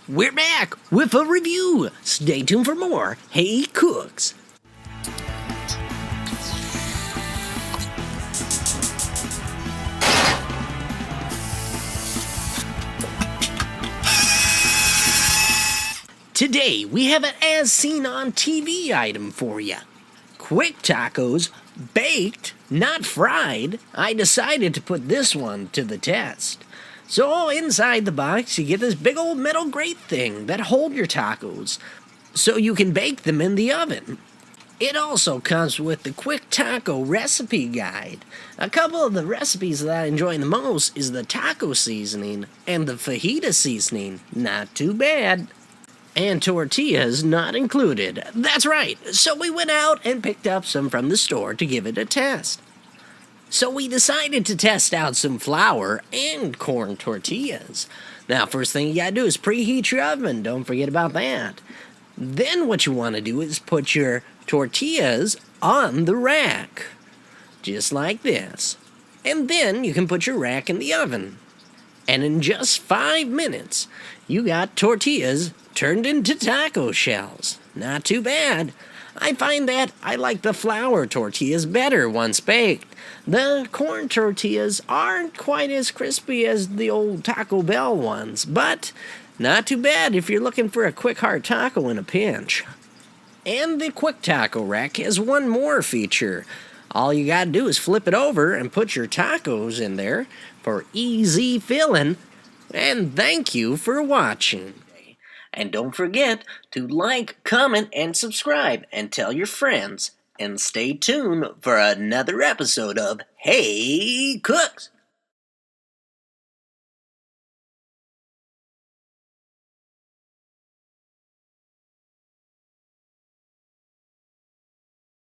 We're back with a review. Stay tuned for more Hey Cooks. Today we have an as seen on TV item for you. Quick tacos, baked, not fried. I decided to put this one to the test. So inside the box you get this big old metal grate thing that hold your tacos so you can bake them in the oven. It also comes with the Quick Taco recipe guide. A couple of the recipes that I enjoy the most is the taco seasoning and the fajita seasoning. Not too bad. And tortillas not included. That's right, so we went out and picked up some from the store to give it a test. So we decided to test out some flour and corn tortillas. Now, first thing you gotta do is preheat your oven. Don't forget about that. Then what you want to do is put your tortillas on the rack. Just like this. And then you can put your rack in the oven. And in just 5 minutes, you got tortillas turned into taco shells. Not too bad. I find that I like the flour tortillas better once baked. The corn tortillas aren't quite as crispy as the old Taco Bell ones, but not too bad if you're looking for a quick hard taco in a pinch. And the Quick Taco Rack has one more feature. All you gotta do is flip it over and put your tacos in there for easy filling. And thank you for watching. And don't forget to like, comment, and subscribe, and tell your friends. And stay tuned for another episode of Hey Cooks!